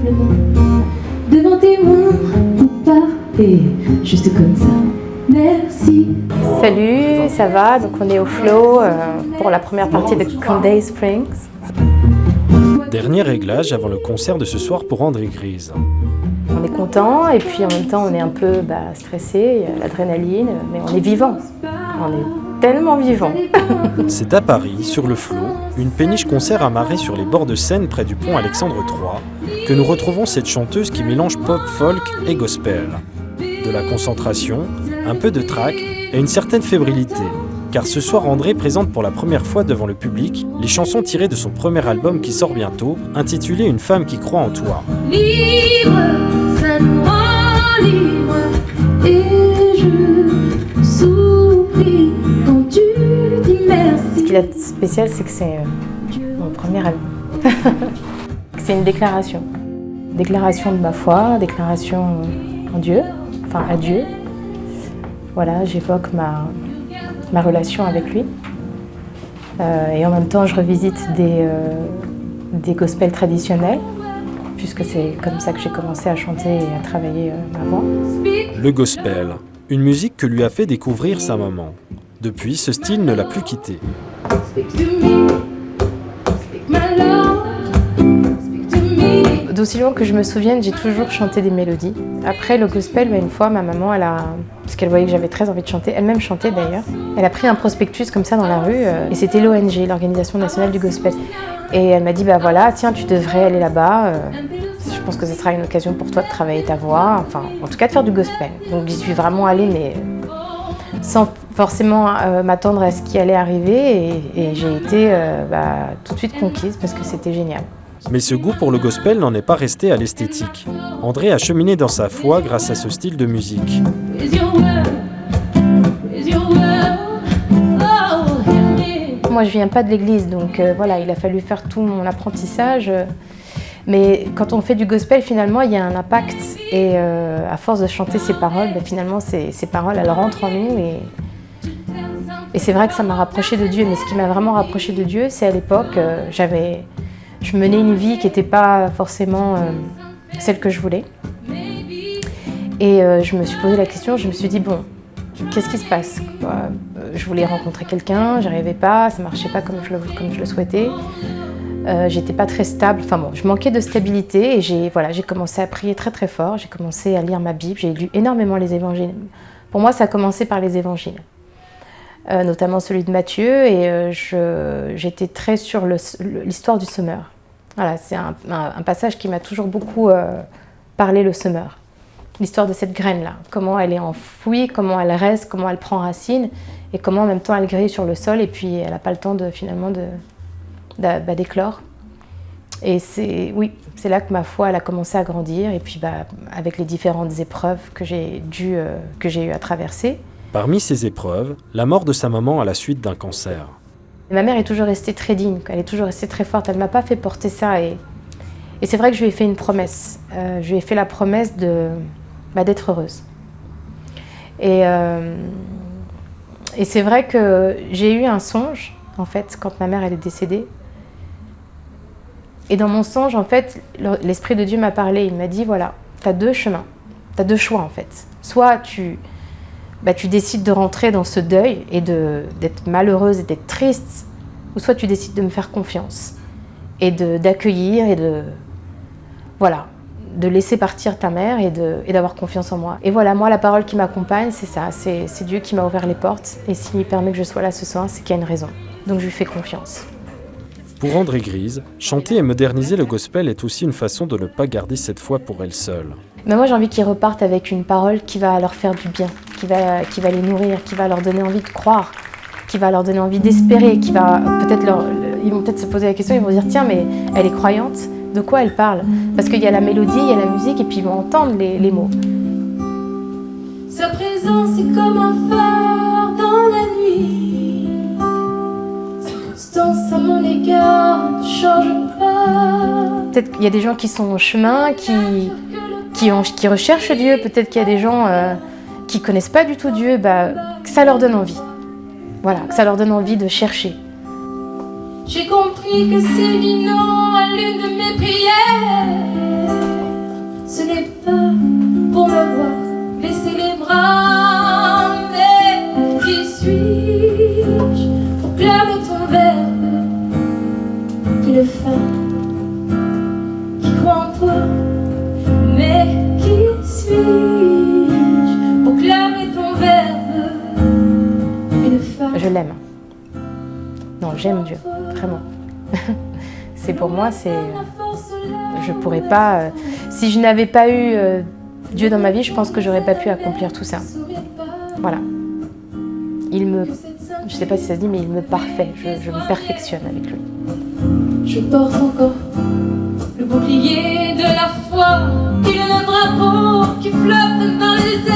simplement devant témoin ou pas, et juste comme ça. Merci. Salut, ça va? Donc on est au Flow pour la première partie de Condé Springs. Dernier réglage avant le concert de ce soir pour André Grise. On est content et puis en même temps on est un peu stressé, l'adrénaline, mais on est vivant. On est tellement vivant. C'est à Paris, sur le Flow, une péniche concert amarrée sur les bords de Seine près du pont Alexandre III, que nous retrouvons cette chanteuse qui mélange pop, folk et gospel. De la concentration, un peu de trac et une certaine fébrilité. Car ce soir, André présente pour la première fois devant le public les chansons tirées de son premier album qui sort bientôt, intitulé Une femme qui croit en toi. Libre, ça nous rend libre, et je supplie quand tu dis merci. Ce qu'il y a de spécial, c'est que c'est mon premier album. C'est une déclaration. Déclaration de ma foi, déclaration en Dieu, enfin à Dieu. Voilà, j'évoque ma relation avec lui. Et en même temps, je revisite des gospels traditionnels, puisque c'est comme ça que j'ai commencé à chanter et à travailler ma voix. Le gospel, une musique que lui a fait découvrir sa maman. Depuis, ce style ne l'a plus quitté. D'aussi loin que je me souvienne, j'ai toujours chanté des mélodies. Après le gospel, une fois, ma maman, parce qu'elle voyait que j'avais très envie de chanter, elle-même chantait d'ailleurs, elle a pris un prospectus comme ça dans la rue, et c'était l'ONG, l'Organisation Nationale du Gospel. Et elle m'a dit, voilà, tiens, tu devrais aller là-bas, je pense que ce sera une occasion pour toi de travailler ta voix, enfin, en tout cas de faire du gospel. Donc j'y suis vraiment allée, mais sans forcément m'attendre à ce qui allait arriver, et j'ai été tout de suite conquise parce que c'était génial. Mais ce goût pour le gospel n'en est pas resté à l'esthétique. André a cheminé dans sa foi grâce à ce style de musique. Moi, je viens pas de l'église, donc voilà, il a fallu faire tout mon apprentissage. Mais quand on fait du gospel, finalement, il y a un impact. Et à force de chanter ces paroles, finalement, ces paroles, elles rentrent en nous. Et c'est vrai que ça m'a rapprochée de Dieu. Mais ce qui m'a vraiment rapprochée de Dieu, c'est à l'époque, je menais une vie qui n'était pas forcément celle que je voulais. Et je me suis posé la question, je me suis dit, bon, qu'est-ce qui se passe? Je voulais rencontrer quelqu'un, j'arrivais pas, ça marchait pas comme je le souhaitais. J'étais pas très stable, je manquais de stabilité et j'ai commencé à prier très très fort, j'ai commencé à lire ma Bible, j'ai lu énormément les évangiles. Pour moi, ça a commencé par les évangiles. Notamment celui de Matthieu, et j'étais très sur l'histoire du semeur. Voilà, c'est un passage qui m'a toujours beaucoup parlé, le semeur. L'histoire de cette graine-là, comment elle est enfouie, comment elle reste, comment elle prend racine, et comment en même temps elle grille sur le sol, et puis elle n'a pas le temps d'éclore. Et c'est là que ma foi elle a commencé à grandir, et puis avec les différentes épreuves que j'ai eu à traverser. Parmi ces épreuves, la mort de sa maman à la suite d'un cancer. Ma mère est toujours restée très digne, elle est toujours restée très forte, elle ne m'a pas fait porter ça. Et c'est vrai que je lui ai fait une promesse. Je lui ai fait la promesse d'être heureuse. Et c'est vrai que j'ai eu un songe, en fait, quand ma mère elle est décédée. Et dans mon songe, en fait, l'Esprit de Dieu m'a parlé. Il m'a dit, voilà, tu as deux chemins, tu as deux choix, en fait. Soit tu décides de rentrer dans ce deuil et d'être malheureuse et d'être triste, ou soit tu décides de me faire confiance et d'accueillir et de laisser partir ta mère et d'avoir confiance en moi. Et voilà, moi, la parole qui m'accompagne, c'est ça, c'est Dieu qui m'a ouvert les portes, et s'il permet que je sois là ce soir, c'est qu'il y a une raison. Donc je lui fais confiance. Pour André Grise, chanter et moderniser le gospel est aussi une façon de ne pas garder cette foi pour elle seule. Mais moi, j'ai envie qu'ils repartent avec une parole qui va leur faire du bien, qui va les nourrir, qui va leur donner envie de croire, qui va leur donner envie d'espérer, qui va ils vont peut-être se poser la question, ils vont dire, tiens, mais elle est croyante, de quoi elle parle? Parce qu'il y a la mélodie, il y a la musique, et puis ils vont entendre les mots. Sa présence est comme un phare dans la nuit. Sa constance à mon égard ne change pas. Peut-être qu'il y a des gens qui sont en chemin, qui recherchent Dieu. Peut-être qu'il y a des gens qui ne connaissent pas du tout Dieu, que ça leur donne envie. Voilà, que ça leur donne envie de chercher. J'ai compris que c'est dit non à l'une de mes prières. Ce n'est pas pour me voir baisser les bras, mais qui suis-je pour clamer ton verbe? Une femme qui croit en toi, mais qui suis-je pour clamer ton verbe? Une femme. Je l'aime. Non, j'aime Dieu, vraiment. C'est pour moi, c'est. Je pourrais pas. Si je n'avais pas eu Dieu dans ma vie, je pense que j'aurais pas pu accomplir tout ça. Voilà. Il me. Je sais pas si ça se dit, mais il me parfait. Je me perfectionne avec lui. Je porte encore le bouclier de la foi, qui est le drapeau qui flotte dans les